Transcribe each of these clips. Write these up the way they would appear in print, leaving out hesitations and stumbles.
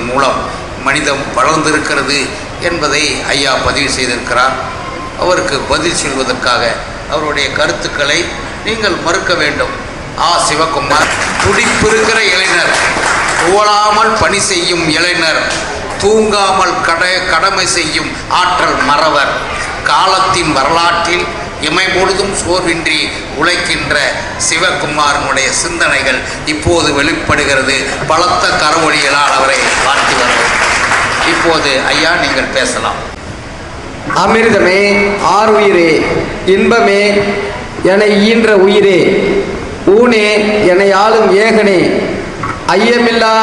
செய்வதன் மூலம் மனிதம் வளர்ந்திருக்கிறது என்பதை ஐயா பதிவு செய்திருக்கிறார். அவருக்கு பதில் சொல்வதற்காக அவருடைய கருத்துக்களை நீங்கள் மறுக்க வேண்டும். சிவகுமார் துடிப்பிருக்கிற இளைஞர், துவளாமல் பணி செய்யும் இளைஞர், தூங்காமல் கடமை செய்யும் ஆற்றல் மறவர், காலத்தின் வரலாற்றில் இமை பொழுதும் சோர்வின்றி உழைக்கின்ற சிவகுமாரனுடைய சிந்தனைகள் இப்போது வெளிப்படுகிறது. பலத்த கரவொலிகளால் அவரை வாழ்த்தி வருவோம். இப்போது ஐயா நீங்கள் பேசலாம். அமிர்தமே ஆறுயிரே, இன்பமே என ஈன்ற உயிரே, ஊனே என்னை ஆளும் ஏகனே, ஐயமில்லா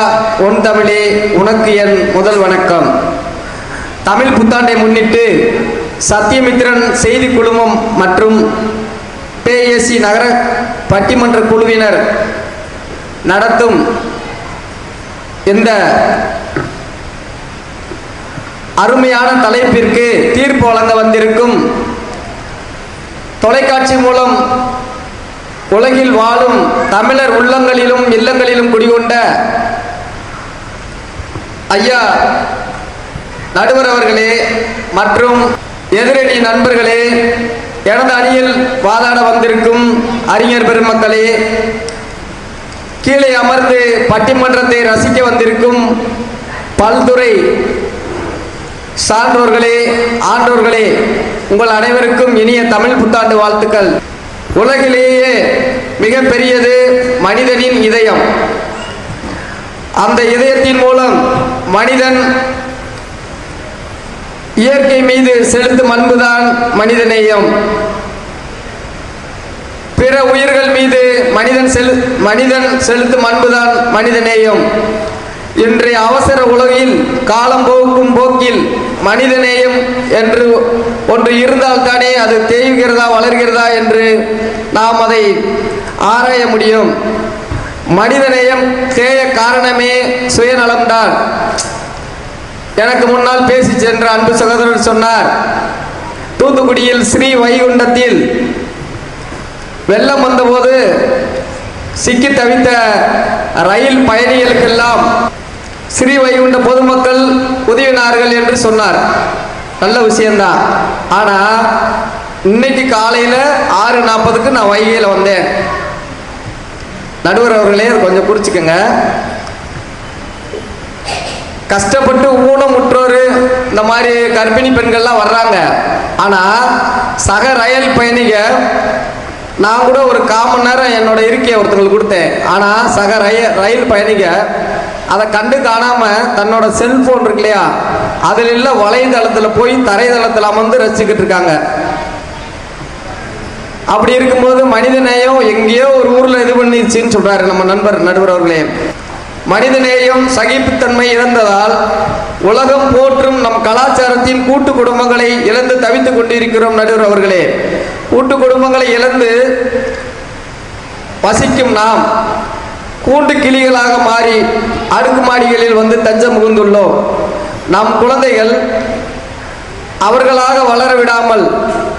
ஒன் தமிழே உனக்கு என் முதல் வணக்கம். தமிழ் புத்தாண்டை முன்னிட்டு சத்தியமித்திரன் செய்தி குழுமம் மற்றும் பேஎஸ்சி நகர பட்டிமன்ற குழுவினர் நடத்தும் இந்த அருமையான தலைப்பிற்கு தீர்ப்பு வழங்க வந்திருக்கும் தொலைக்காட்சி மூலம் உலகில் வாழும் தமிழர் உள்ளங்களிலும் இல்லங்களிலும் குடிகொண்ட ஐயா நடுவர் அவர்களே மற்றும் எதிரணி நண்பர்களே, எனது அணியில் வாதாட வந்திருக்கும் அறிஞர் பெருமக்களே, கீழே அமர்ந்து பட்டிமன்றத்தை ரசிக்க வந்திருக்கும் பல்துறை சான்றோர்களே, ஆன்றோர்களே, உங்கள் அனைவருக்கும் இனிய தமிழ் புத்தாண்டு வாழ்த்துக்கள். உலகிலேயே மிக பெரியது மனிதனின் இதயம். அந்த இதயத்தின் மூலம் மனிதன் இயற்கை மீது செலுத்தும் அன்புதான் மனிதநேயம். பிற உயிர்கள் மீது மனிதன் செலுத்தும் அன்புதான் மனிதநேயம். இன்றைய அவசர உலகில் காலம் போக்கும் போக்கில் மனிதநேயம் என்று ஒன்று இருந்தால்தானே அது தேய்கிறதா வளர்கிறதா என்று நாம் அதை ஆராய முடியும். மனிதநேயம் தேய காரணமே சுயநலம்தான். எனக்கு முன்னால் பேசி சென்ற அன்பு சகோதரர் சொன்னார், தூத்துக்குடியில் ஸ்ரீ வைகுண்டத்தில் வெள்ளம் வந்தபோது சிக்கி தவித்த ரயில் பயணிகளுக்கெல்லாம் ஸ்ரீ வைகுண்ட பொதுமக்கள் உதவினார்கள் என்று சொன்னார். நல்ல விஷயம்தான். ஆனால் இன்னைக்கு காலையில் 6:40க்கு நான் வைகையில் வந்தேன். நடுவர் அவர்களே கொஞ்சம் குறிச்சுக்கோங்க. கஷ்டப்பட்டு ஊனமுற்றோர் இந்த மாதிரி கர்ப்பிணி பெண்கள்லாம் வர்றாங்க. ஆனால் சக ரயில் பயணிக நான் கூட ஒரு 1/4 மணி நேரம் என்னோட இருக்கையை ஒருத்தங்களுக்கு கொடுத்தேன். ஆனால் சக ரயில் பயணிக அதை கண்டு காணாமல் தன்னோட செல்ஃபோன் இருக்கு இல்லையா, அதில் இல்லை வலைதளத்தில் போய் தரைதளத்தில் அமர்ந்து ரசிச்சுக்கிட்டு இருக்காங்க. அப்படி இருக்கும்போது மனிதநேயம் எங்கேயோ ஒரு ஊரில் இது பண்ணிடுச்சின்னு சொல்கிறாரு நம்ம நடுவர் அவர்களே. மனிதநேயம் சகிப்புத்தன்மை இழந்ததால் உலகம் போற்றும் நம் கலாச்சாரத்தின் கூட்டு குடும்பங்களை இழந்து தவித்துக் கொண்டிருக்கிறோம். நடுவர் அவர்களே, கூட்டு குடும்பங்களை இழந்து வசிக்கும் நாம் கூண்டு கிளிகளாக மாறி அடுக்குமாடிகளில் வந்து தஞ்சம் புகுந்துள்ளோம். நம் குழந்தைகள் அவர்களாக வளர விடாமல்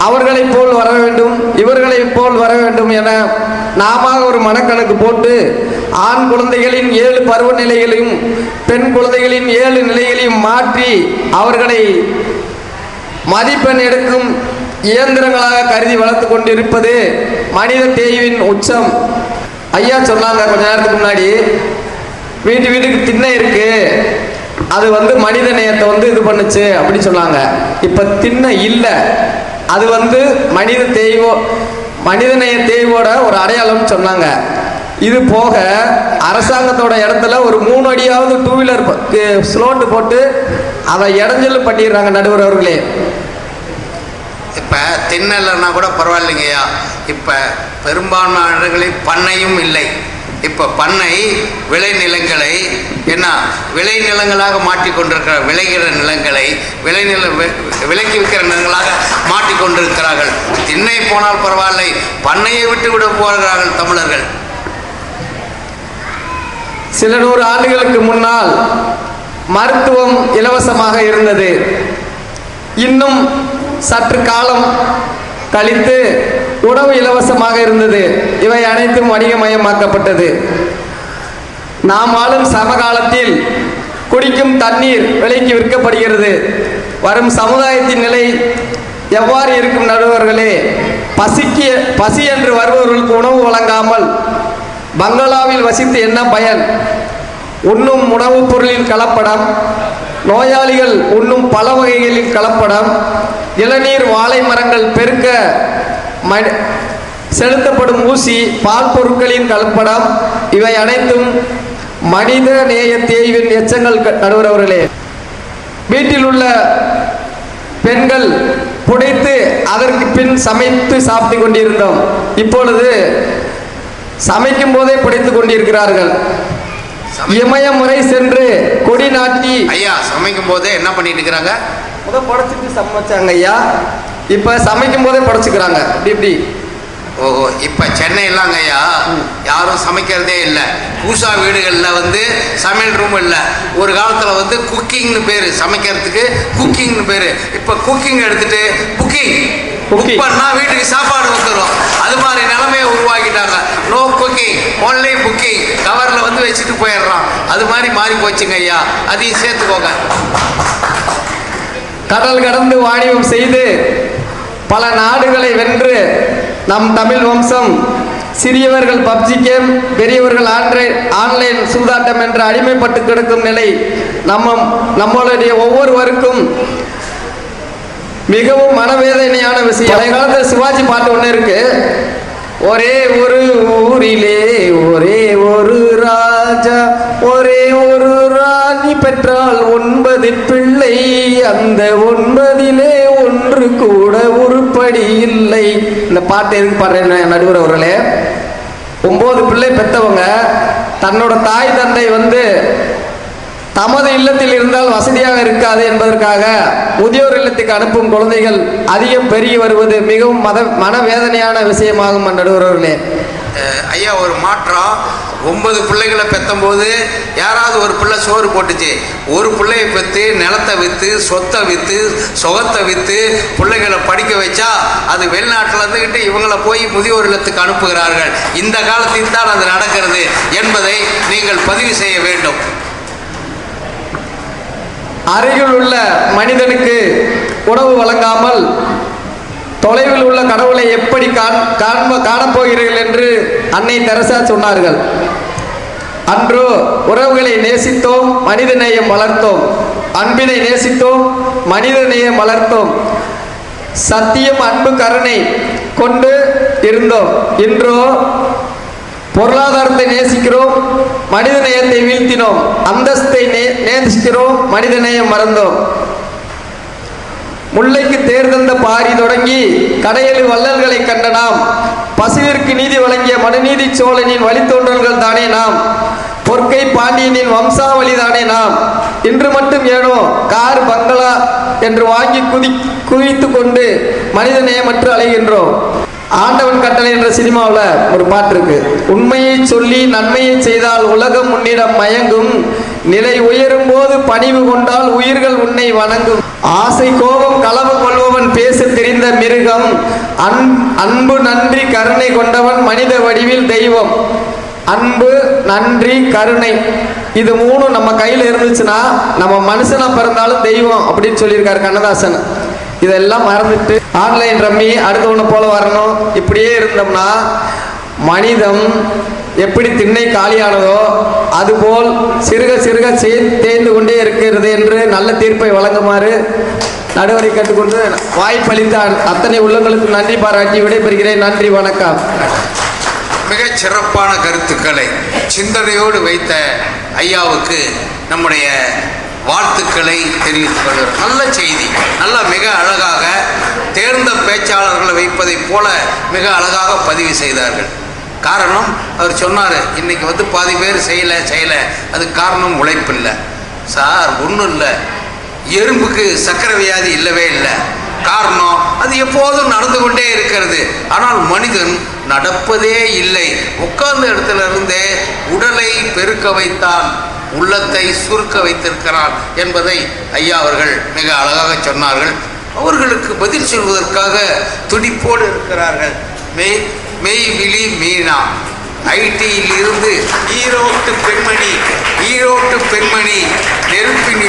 அவர்களைப் போல் வர வேண்டும், இவர்களைப் போல் வர வேண்டும் என நாம ஒரு மனக்கணக்கு போட்டு ஆண் குழந்தைகளின் 7 பருவநிலைகளையும் பெண் குழந்தைகளின் 7 நிலைகளையும் மாற்றி அவர்களை மதிப்பெண் எடுக்கும் இயந்திரங்களாக கருதி வளர்த்து கொண்டிருப்பது மனித தேய்வின் உச்சம். ஐயா சொன்னாங்க கொஞ்ச நேரத்துக்கு முன்னாடி, வீட்டுக்கு திண்ணை இருக்கு, அது வந்து மனித நேயத்தை இது பண்ணுச்சு அப்படி சொன்னாங்க. இப்ப திண்ணை இல்லை, அது மனிதநேய தேய்வோட ஒரு அடையாளம் சொன்னாங்க. இது போக அரசாங்கத்தோட இடத்துல ஒரு 3 அடியாவது 2 வீலர் ஸ்லோட்டு போட்டு அதை இடைஞ்சல் பண்ணிடுறாங்க. நடுவர் அவர்களே, இப்போ திண்ணலைன்னா கூட பரவாயில்லைங்கய்யா, இப்போ பெரும்பான்மையான இடங்களில் பண்ணையும் இல்லை. இப்போ பண்ணை விளைநிலங்களை விளைநிலங்களாக மாற்றிக்கொண்டிருக்கிற விளைகிற நிலங்களை விலைக்கு விற்கிற நிலங்களாக மாற்றிக்கொண்டிருக்கிறார்கள். திண்ணை போனால் பரவாயில்லை, பண்ணையை விட்டு விட போகிறார்கள் தமிழர்கள். சில 100 ஆண்டுகளுக்கு முன்னால் மருத்துவம் இலவசமாக இருந்தது. இன்னும் சற்று காலம் கழித்து உணவு இலவசமாக இருந்தது. இவை அனைத்தும் வணிகமயமாக்கப்பட்டது. நாம் ஆளும் சமகாலத்தில் குடிக்க குடிக்கும் தண்ணீர் விலைக்கு விற்கப்படுகிறது. வரும் சமுதாயத்தின் நிலை எவ்வாறு இருக்கும் நடுவர்களே? பசி என்று வருபவர்களுக்கு உணவு வழங்காமல் பங்களாவில் வசித்து என்ன பயன்? உண்ணும் உணவுப் பொருளில் கலப்படம், நோயாளிகள் உண்ணும் பல வகைகளில் கலப்படம், இளநீர் வாழை மரங்கள் பெருக்க செலுத்தப்படும் ஊசி, பால் பொருட்களின் கலப்படம், இவை அனைத்தும் மனித நேய தேய்வின் எச்சங்கள் நடுவரவர்களே. வீட்டில் உள்ள பெண்கள் புடைத்து அதற்கு பின் சமைத்து சாப்பிட்டு கொண்டிருந்தோம். இப்பொழுது சமைக்கும் போதே புடைத்துக் கொண்டிருக்கிறார்கள். இமய முறை சென்று கொடி நாட்டி ஐயா சமைக்கும் போதே என்ன பண்ணிட்டு இருக்கிறாங்க? முதல் படைச்சிட்டு சமைச்சாங்க ஐயா, இப்ப சமைக்கும் போதே படைச்சுக்கிறாங்க. இப்படி ஓஹோ, இப்போ சென்னையிலாங்க ஐயா யாரும் சமைக்கிறதே இல்லை. பூசா வீடுகளில் வந்து சமையல் ரூம் இல்லை. ஒரு காலத்தில் வந்து குக்கிங்னு பேர், சமைக்கிறதுக்கு குக்கிங்னு பேர். இப்போ குக்கிங் எடுத்துட்டு புக்கிங் பண்ணா வீட்டுக்கு சாப்பாடு வந்துடும். அது மாதிரி நிலைமையை உருவாக்கிட்டாங்க. No cooking, only booking. கவரில் வந்து வச்சுட்டு போயிடுறான். அது மாதிரி மாறி போச்சுங்க ஐயா, அதையும் சேர்த்துக்கோங்க. கடல் கடந்து வாணிபம் செய்து பல நாடுகளை வென்று நம் தமிழ் வம்சம் சிறியவர்கள் பப்ஜி கேம், பெரியவர்கள் ஆன்லைன் சூதாட்டம் என்று அடிமைப்பட்டு கிடக்கும் நிலை நம்மளுடைய ஒவ்வொருவருக்கும் மிகவும் மனவேதனையான விஷயம். பழைய காலத்தில் சிவாஜி பாட்டு ஒன்று இருக்கு. ஒரே ஒரு ஊரிலே ஒரே ஒரு ராஜா, ஒரே ஒரு ராணி பெற்றால் 9 பிள்ளை, அந்த 9 ஒன்று கூட உருப்படி இல்லை. இந்த பாட்டு எதுக்கு பாடுறேன் நடுவர் அவர்களே? 9 பிள்ளை பெற்றவங்க தன்னோட தாய் தந்தை வந்து தமது இல்லத்தில் இருந்தால் வசதியாக இருக்காது என்பதற்காக முதியோர் இல்லத்துக்கு அனுப்பும் குழந்தைகள் அதிகம் பெருகி வருவது மிகவும் மனவேதனையான விஷயமாகும் நடுவர்களே. ஐயா ஒரு மாற்றம். 9 பிள்ளைகளை பெற்றும்போது யாராவது ஒரு பிள்ளை சோறு போட்டுச்சு. ஒரு பிள்ளையை பெற்று நிலத்தை விற்று, சொத்தை விற்று, சொகத்தை விற்று பிள்ளைகளை படிக்க வச்சா அது வெளிநாட்டில் இருந்துக்கிட்டு இவங்களை போய் முதியோர் இல்லத்துக்கு அனுப்புகிறார்கள். இந்த காலத்தில் தான் அது நடக்கிறது என்பதை நீங்கள் பதிவு செய்ய வேண்டும். அருகில் உள்ள மனிதனுக்கு உணவு வழங்காமல் தொலைவில் உள்ள கடவுளை எப்படி காணப்போகிறீர்கள் என்று அன்னை தெரசா சொன்னார்கள். அன்றோ உறவுகளை நேசித்தோம், மனித நேயம் வளர்த்தோம். அன்பினை நேசித்தோம், மனித நேயம் வளர்த்தோம். சத்தியம், அன்பு, கருணை கொண்டு இருந்தோம். இன்றோ பொருளாதாரத்தை நேசிக்கிறோம், மனித நேயத்தை வீழ்த்தினோம். அந்தஸ்தை நேசிக்கிறோம், மனித நேயம் மறந்தோம். முல்லைக்கு தேர்தந்த பாரி தொடங்கி கடையெழு வள்ளல்களை கண்ட நாம், பசுவிற்கு நீதி வழங்கிய மனுநீதி சோழனின் வழித்தோன்றல்கள் தானே நாம், பொற்கை பாண்டியனின் வம்சாவளி தானே நாம். இன்று மட்டும் ஏனோ கார் பங்களா என்று வாங்கி குவித்து கொண்டு மனித நேயமற்று அலைகின்றோம். ஆண்டவன் கட்டளை என்ற சினிமாவில் ஒரு பாட்டு இருக்கு. உண்மையை சொல்லி நன்மையை செய்தால் உலகம் உன்னிடம் மயங்கும், நிலை உயரும் போது பணிவு கொண்டால் உயிர்கள் உன்னை வணங்கும். ஆசை கோபம் களவு கொள்பவன் பேச தெரிந்த மிருகம், அன்பு நன்றி கருணை கொண்டவன் மனித வடிவில் தெய்வம். அன்பு, நன்றி, கருணை, இது 3 நம்ம கையில் இருந்துச்சுன்னா நம்ம மனுஷனா பிறந்தாலும் தெய்வம் அப்படின்னு சொல்லியிருக்காரு கண்ணதாசன். இதெல்லாம் மறந்துட்டு ஆன்லைன் ரம்மி அடுத்தவனை போல வரணும் இப்படியே இருந்தோம்னா மனிதம் எப்படி திண்ணை காலியானதோ அதுபோல் சிறுக சிறுக தேய்ந்து கொண்டே இருக்கிறது என்று நல்ல தீர்ப்பை வழங்குமாறு நடுவரை கேட்டுக்கொண்டு வாய்ப்பளித்த அத்தனை உள்ளங்களுக்கு நன்றி பாராட்டி விடைபெறுகிறேன். நன்றி, வணக்கம். மிகச் சிறப்பான கருத்துக்களை சிந்தனையோடு வைத்த ஐயாவுக்கு நம்முடைய வாழ்த்துக்களை தெரிவித்துக் கொள்கிறோம். நல்ல செய்தி, நல்ல மிக அழகாக தேர்ந்த பேச்சாளர்களை வைப்பதைப் போல மிக அழகாக பதிவு செய்தார்கள். காரணம் அவர் சொன்னார், இன்னைக்கு வந்து பாதி பேர் செய்யலை, அதுக்கு காரணம் உழைப்பில்லை சார். ஒன்றும் இல்லை, எறும்புக்கு சக்கரை வியாதி இல்லவே இல்லை. காரணம் அது எப்போதும் நடந்து கொண்டே இருக்கிறது. ஆனால் மனிதன் நடப்பதே இல்லை. உட்கார்ந்த இடத்துல இருந்தே உடலை பெருக்க வைத்தான், உள்ளத்தை சுருக்க வைத்திருக்கிறான் என்பதை ஐயா அவர்கள் மிக அழகாக சொன்னார்கள். அவர்களுக்கு பதில் சொல்வதற்காக துடிப்போடு இருக்கிறார்கள். மெய்விழி மீனா ஐடியில் இருந்து ஈரோட்டு பெண்மணி, நெருப்பின்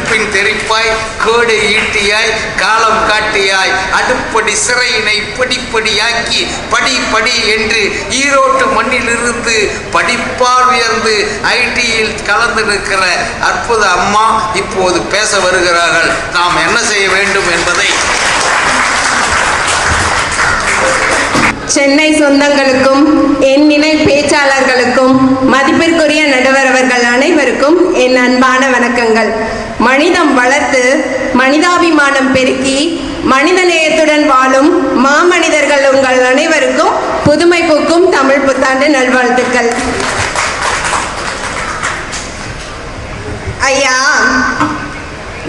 அடுப்பின் தெரிப்பாய் கோடு ஈட்டியாய் காலம் காட்டியாய் அடுப்படி சிறையினை படிப்படியாக்கி படி படி என்று ஈரோட்டு மண்ணிலிருந்து படிப்பால் உயர்ந்து ஐடியில் கலந்து நிற்கிற அற்புத அம்மா இப்போது பேச வருகிறார்கள். நாம் என்ன செய்ய வேண்டும் என்பதை சென்னை சொந்தங்களுக்கும் என் இணை பேச்சாளர்களுக்கும் மதிப்பிற்குரிய நடுவர் அவர்கள் அனைவருக்கும் என் அன்பான வணக்கங்கள். மனிதம் வளர்த்து மனிதாபிமானம் பெருக்கி மனிதநேயத்துடன் வாழும் மாமனிதர்கள் உங்கள் அனைவருக்கும் புதுமை பூக்கும் தமிழ் புத்தாண்டு நல்வாழ்த்துக்கள். ஐயா,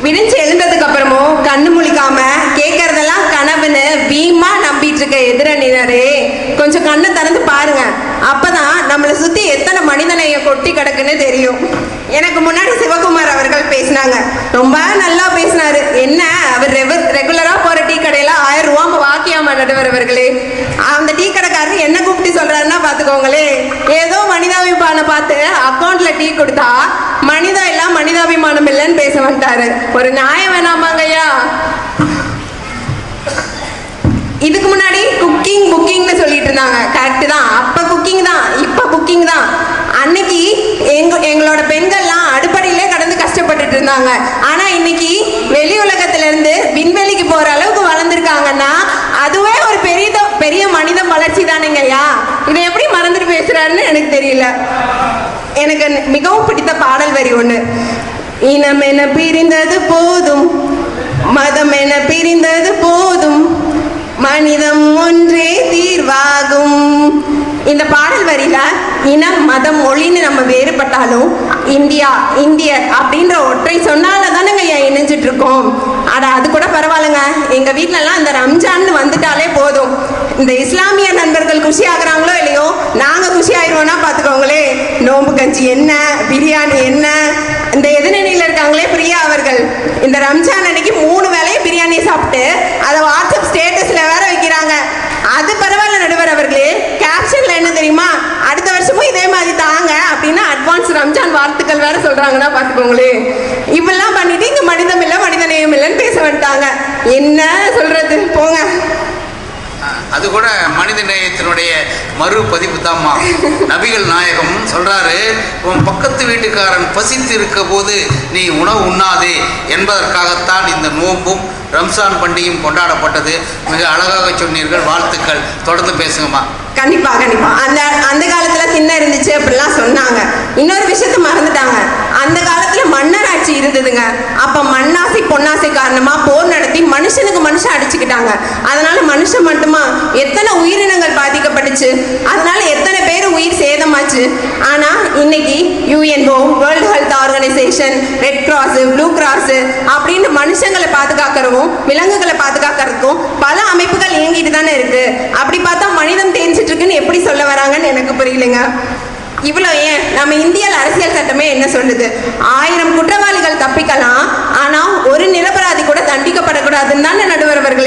விடிஞ்சு எழுந்ததுக்கு அப்புறமும் கண்ணு முழிக்காம கேட்கறதெல்லாம் கனவுன்னு வீமா நம்பிட்டு இருக்க எதிரணினரே, கொஞ்சம் கண்ணை திறந்து பாருங்க. அப்பதான் நம்மளை சுத்தி எத்தனை மனிதனைய கொட்டி கிடக்குன்னு தெரியும். எனக்கு முன்னாடி சிவகுமார் அவர்கள் பேசினாங்க, ரொம்ப நல்லா பேசினாரு. என்ன அவர் ரெகுலரா போற டீ கடையில 1000 ரூபாய் வாக்கியாம நடுவர் அவர்களே. அந்த டீ கடைக்காரர் என்ன கூப்பிட்டு சொல்றாருன்னா பாத்துக்கோங்களே, ஏதோ மனிதாபிமானம் பார்த்து அக்கௌண்ட்ல டீ கொடுத்தா மனிதம் எல்லாம் மனிதாபிமானம் இல்லைன்னு பேச மாட்டாரு. ஒரு நியாயம் வேணாமாங்கய்யா? இதுக்கு முன்னாடி குக்கிங் புக்கிங்னு சொல்லிட்டு இருந்தாங்க. கரெக்ட் தான், அப்ப குக்கிங் தான், இப்ப புக்கிங் தான். அன்னைக்கு எங்களோட பெண்கள்லாம் அடுப்படியிலே கடந்து கஷ்டப்பட்டுட்டு இருந்தாங்க. ஆனா இன்னைக்கு வெளி உலகத்துல இருந்து விண்வெளிக்கு போற அளவுக்கு வளர்ந்துருக்காங்கன்னா அதுவே ஒரு பெரிய மனித வளர்ச்சி தானேங்கய்யா. இதை எப்படி மறந்துட்டு பேசுறாருன்னு எனக்கு தெரியல. எனக்கு மிகவும் பிடித்த பாடல் வரி ஒண்ணு, இனம் என பிரிந்தது போதும், மதம் என பிரிந்தது போதும், மனிதம் ஒன்றே தீர்வாகும். இந்த பாடல் வரியில இனம் மதம் மொழின்னு நம்ம வேறுபட்டாலும் இந்தியர் அப்படின்ற ஒற்றை சொன்னால தானேங்க இணைஞ்சிட்டு இருக்கோம். அது கூட பரவாயில்லைங்க. எங்க வீட்டிலலாம் இந்த ரம்ஜான்னு வந்துட்டாலே போதும், இந்த இஸ்லாமிய நண்பர்கள் குஷி ஆகுறாங்களோ இல்லையோ, நாங்க குஷி ஆயிடுவோம்னா பாத்துக்கோங்களே. நோம்பு கஞ்சி என்ன, பிரியாணி என்ன. இந்த எதிரணியில இருக்காங்களே பிரியா அவர்கள், இந்த ரம்ஜான் அன்னைக்கு 3 வேளையும் பிரியாணி சாப்பிட்டு அதை வாட்ஸ்அப் ஸ்டேட்டஸ்ல வேற வைக்கிறாங்க. அது பரவாயில்ல நடுவர் அவர்களே. கேப்ஷன்ல என்ன தெரியுமா, அடுத்த வருஷமும் இதே மாதிரி தாங்க அப்படின்னு அட்வான்ஸ் ரம்ஜான் வாழ்த்துக்கள் வேற சொல்றாங்கன்னா பாத்துக்கோங்களே. இப்பெல்லாம் பண்ணிட்டு இங்க மனிதம் இல்ல மனிதநேயம் இல்லைன்னு பேச வந்துட்டாங்க. என்ன சொல்றது போங்க. அது கூட மனித நேயத்தினுடைய மறுபதிப்பு தான்மா. நபிகள் நாயகம் சொல்றாரு, உன் பக்கத்து வீட்டுக்காரன் பசித்து இருக்க போது நீ உணவு உண்ணாதே என்பதற்காகத்தான் இந்த நோன்பும் ரம்சான் பண்டிகையும் கொண்டாடப்பட்டது. மிக அழகாக சொன்னீர்கள், வாழ்த்துக்கள். தொடர்ந்து பேசுங்கம்மா. கண்டிப்பா கண்டிப்பா. அந்த காலத்துல திண்ணை இருந்துச்சு அப்படிலாம் சொன்னாங்க. இன்னொரு விஷயத்த மறந்துட்டாங்க, அந்த காலத்துல மன்னர் ஆட்சி இருந்ததுங்க. அப்ப மண்ணாசை பொன்னாசை காரணமா போர் நடத்தி மனுஷனுக்கு மனுஷன் அடிச்சுக்கிட்டாங்க. அதனால மனுஷன் மட்டுமா எத்தனை உயிரினங்கள் பாதிக்கப்பட்டுச்சு, அதனால எத்தனை பேர் உயிர் சேதமாச்சு. ஆனா இன்னைக்கு UNO, world health organisation, red cross, blue cross அப்படின்னு மனுஷங்களை பாதுகாக்கிறதும் விலங்குகளை பாதுகாக்கிறதுக்கும் பல அமைப்புகள் இயங்கிட்டு தானே இருக்கு. அப்படி பார்த்தா மனிதன் தேஞ்சிட்டு இருக்குன்னு எப்படி சொல்ல வராங்கன்னு எனக்கு புரியலைங்க. இவ்வளோ ஏன் நம்ம இந்திய அரசியல் சட்டமே என்ன சொல்லுது, 1000 குற்றவாளிகள் தப்பிக்கலாம், ஆனா ஒரு நிரபராதி கூட தண்டிக்கப்படக்கூடாதுன்னு தானே நடுவர் அவர்கள்